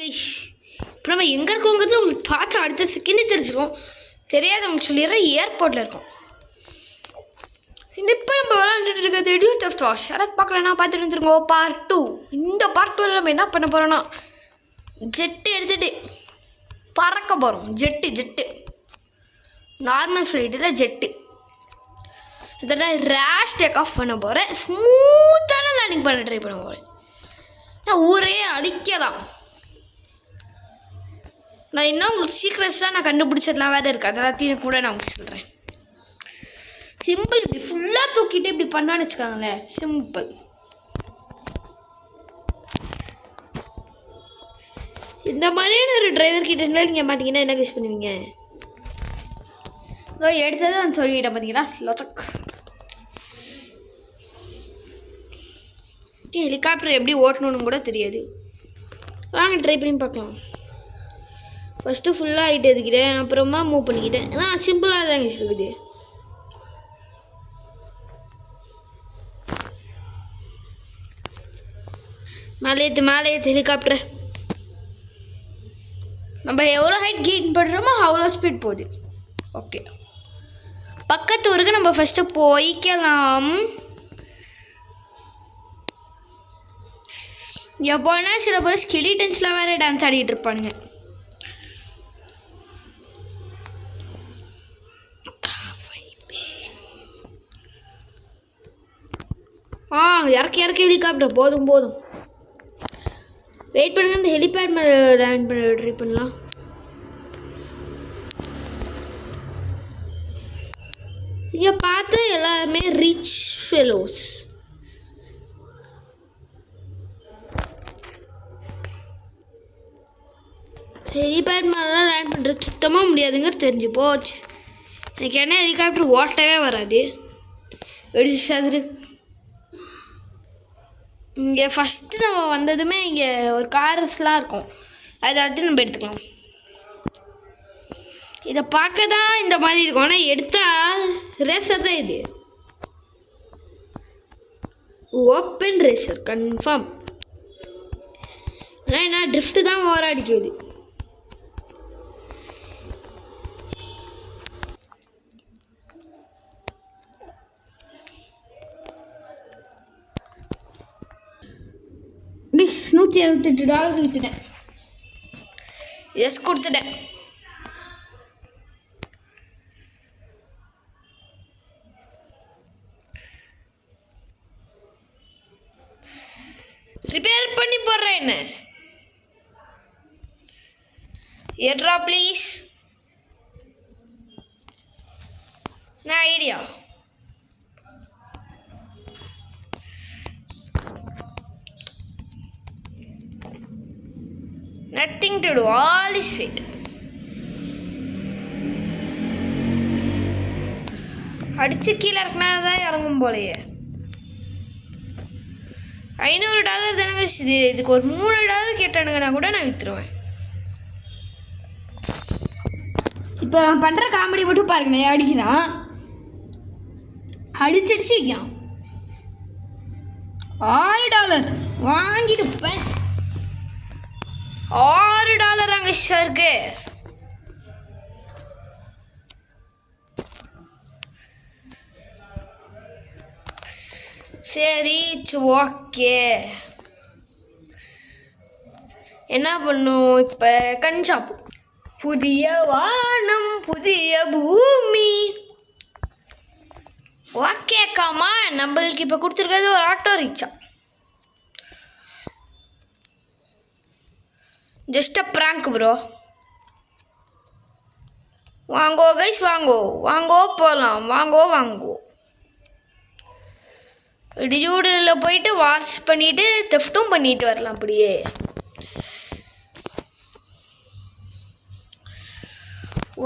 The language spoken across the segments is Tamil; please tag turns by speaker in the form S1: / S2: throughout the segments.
S1: கைஸ் இப்போ நம்ம எங்கே இருக்கோங்கிறது உங்களுக்கு பார்த்து அடுத்த செகண்டே தெரிஞ்சிடும். தெரியாதவங்க சொல்லிடுறேன், ஏர்போர்ட்டில் இருக்கோம். இப்போ நம்ம விளாண்டுட்டு இருக்கிறது டியூ தெஃப்ட் வாஷ். யாராவது பார்க்கலன்னா பார்த்துட்டு வந்துருங்க. பார்ட் 2. இந்த பார்ட் 2ல் நம்ம என்ன பண்ண போகிறோன்னா ஜெட்டு எடுத்துகிட்டு பறக்க போகிறோம். ஜெட்டு நார்மல் ஃப்ளைட்டில் ஜெட்டு இதெல்லாம் ரேஷ் டேக் ஆஃப் பண்ண போகிறேன். ஸ்மூத்தான லேண்டிங் பண்ண ட்ரை பண்ண போகிறேன். நான் ஊரே அழிக்கலாம். நான் இன்னும் உங்களுக்கு சீக்ரெட்ஸ்லாம் நான் கண்டுபிடிச்சதுலாம் வேறு இருக்குது. அதெல்லாத்தையும் கூட நான் உங்களுக்கு சொல்கிறேன். சிம்பிள். இப்படி ஃபுல்லாக தூக்கிட்டு இப்படி பண்ணான்னு வச்சுக்காங்களேன். சிம்பிள். இந்த மாதிரியான ஒரு டிரைவர் கிட்ட இருந்தால் நீங்கள் மாட்டிங்கன்னா என்ன கெஸ் பண்ணுவீங்க? எடுத்தது நான் சொல்லிவிட்டேன் பார்த்தீங்களா. லொச்சக். ஹெலிகாப்டர் எப்படி ஓட்டணுன்னு கூட தெரியாது. வாங்க ட்ரை பண்ணி பார்க்கலாம். ஃபஸ்ட்டு ஃபுல்லாக ஆகிட்டு இருக்கிறேன், அப்புறமா மூவ் பண்ணிக்கிட்டேன். ஆனால் சிம்பிளாக தான் இருக்குது. மேலே ஏற்று ஹெலிகாப்டர். நம்ம எவ்வளோ ஹைட் கெயின் பண்ணுறோமோ அவ்வளோ ஸ்பீட் போகுது. ஓகே, பக்கத்து ஊருக்கு நம்ம ஃபஸ்ட்டு போய்க்கலாம். எப்போனா சில பேர் ஸ்கெலிட்டன்ஸ்லாம் வேறு டான்ஸ் ஆடிட்டு இருப்பானுங்க. இறக்கி ஹெலிகாப்டர். போதும் வெயிட் பண்ணுங்க. இந்த ஹெலிபேட் மேலே லேண்ட் பண்ண ட்ரை பண்ணலாம். இங்கே பார்த்து எல்லாருமே ரிச் ஃபெலோஸ். ஹெலிபேட் மேலாம் லேண்ட் பண்ணுறது சுத்தமாக முடியாதுங்க, தெரிஞ்சு போச்சு. எனக்கு என்ன ஹெலிகாப்டர் ஓட்டவே வராது. வெடிச்சு இங்கே ஃபஸ்ட்டு நம்ம வந்ததுமே இங்கே ஒரு கார்ஸ்லாம் இருக்கும். அதை நம்ம எடுத்துக்கலாம். இதை பார்க்க தான் இந்த மாதிரி இருக்கும், ஆனால் எடுத்தால் ரேசர் தான் இது. Open racer confirm. ஆனால் என்ன ட்ரிஃப்ட்டு தான் ஓவரா அடிக்குது. $168 விற்றுட்டேன். எஸ் கொடுத்துட்டேன். ரிப்பேர் பண்ணி போடுறேன். என்ன ஏட்ரா ப்ளீஸ். நான் idea nothing to do, all is fit. அடிச்சு கீழே இறக்குனா தான் இறங்கும் போலையே. $500 தானங்க இது. இதுக்கு ஒரு $3 கேட்டானுங்கன்னா கூட நான் விற்றுருவேன். இப்போ பண்ணுற காமெடி மட்டும் பாருங்க. அடிக்கிறான், அடிச்சு வைக்கிறான். $6 வாங்கிட்டு $6 அங்கே இருக்கு. சரி ஓகே. என்ன பண்ணும் இப்போ? கஞ்சாப்பு. புதிய வானம் புதிய பூமி. ஓகேக்காமா, நம்மளுக்கு இப்போ கொடுத்துருக்கிறது ஒரு auto rickshaw. Just a prank bro. வாங்கோ கைஸ், வாங்கோ போகலாம். வாங்கோ டியூடில் போயிட்டு வாஷ் பண்ணிவிட்டு தெஃப்ட்டும் பண்ணிட்டு வரலாம். அப்படியே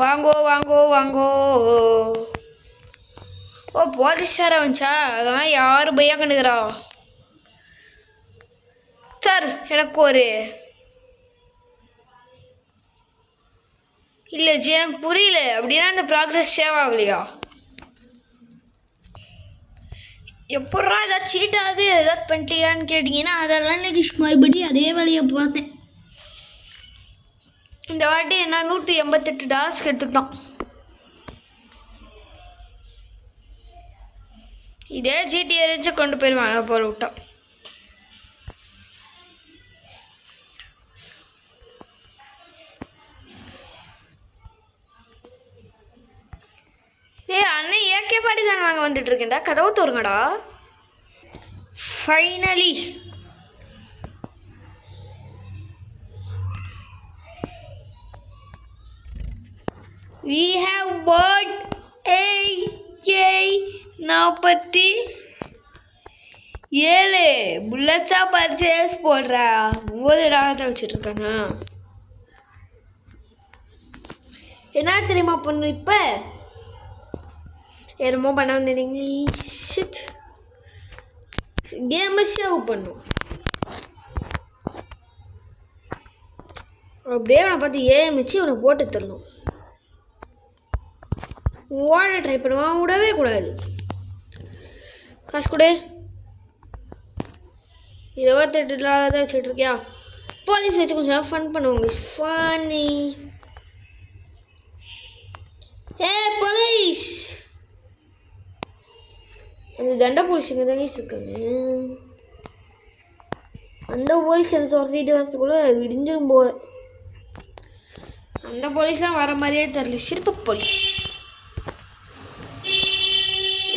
S1: வாங்கோ. ஓ, போலீஸார வந்துச்சா? அதெல்லாம் யாரும் பையா கண்டுக்கிறா சார். எனக்கு ஒரு இல்லை ஜி, எனக்கு புரியல. அப்படின்னா அந்த ப்ராக்ரஸ் சேவ் ஆகலையா? எப்பட்றா ஏதாவது சீட்டாவது ஏதாவது பண்ணிட்டியான்னு கேட்டிங்கன்னா அதெல்லாம் இல்லை. மறுபடியும் அதே வேலையை பார்த்தேன். இந்த வாட்டி என்ன $188 எடுத்துக்கிட்டோம். இதே ஜிடிஏ இருந்துச்சு கொண்டு போயிடுவாங்க போல விட்டோம். அண்ணன் ஏகே பாடி தான் வாங்க வந்துட்டு இருக்கேன்டா. கதவு தோறுங்கடா. Finally we have bought AK-47 புல்லட்ஸா பர்ச்சேஸ் போடுறா. $30 தான் வச்சுட்டு இருக்காங்க. என்ன தெரியுமா பண்ணும் இப்போ? என்னமோ பண்ண வந்தீங்க. கேமை சேவ் பண்ணும். அப்படியே அவனை பார்த்து ஏமிச்சு அவனை போட்டு தரணும். ஓட ட்ரை பண்ணுவான். விடவே கூடாது. காசு கொடு. $28 தான் வச்சுட்டு இருக்கியா? போலீஸ் வச்சு கொஞ்சம் ஃபன் பண்ணுவாங்க. ஃபன்னி. போலீஸ் அந்த தண்டை போலீஸுங்க தானே இருக்காங்க. அந்த போலீஸ் அதை துரத்திட்டு வரதுக்குள்ள விடிஞ்சிடும் போல. அந்த போலீஸ்லாம் வர மாதிரியே தெரியல. சிறப்பு போலீஸ்.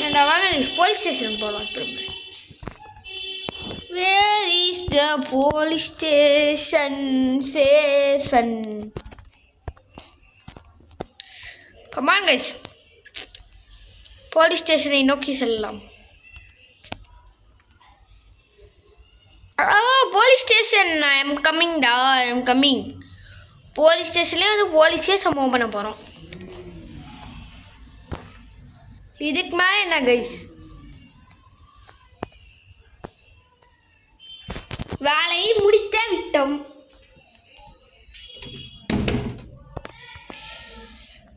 S1: ஏன்டா வாங்க போலீஸ் ஸ்டேஷன் போகலாம். Where is the police station? Come on guys, police ஸ்டேஷனை நோக்கி செல்லலாம். Police station. ஐ எம் கம்மிங்டா. I am coming. போலீஸ் ஸ்டேஷன்லேயே வந்து போலீஸே சம்பவம் பண்ண போகிறோம். இதுக்கு மேலே என்ன கைஸ்? வேலையை முடித்தே விட்டோம்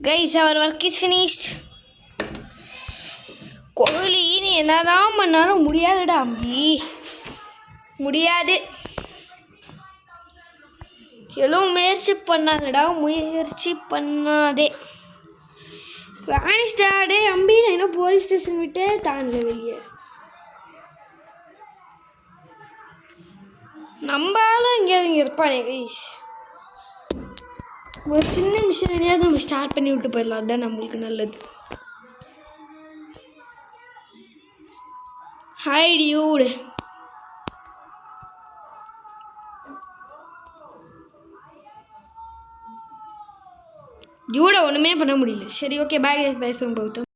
S1: guys. Our work is finished. கோழி நீ என்னதான் பண்ணாலும் முடியாதுடா அம்பி. முடியாது. எல்லாம் முயற்சி பண்ணாதடா. முயற்சி பண்ணாதே. வேனிஸ்டாடே அம்பி. நான் இன்னும் போலீஸ் ஸ்டேஷன் விட்டே தாண்டல வெளியே. நம்மளாலும் இங்கே இருப்பானே கைஸ். ஒரு சின்ன மிஷினரியாவது நம்ம ஸ்டார்ட் பண்ணி விட்டு போயிடலாம். அதுதான் நம்மளுக்கு நல்லது. Hi Dude. டியூட ஒன்றுமே பண்ண முடியல. சரி okay, bye bye from Gautham.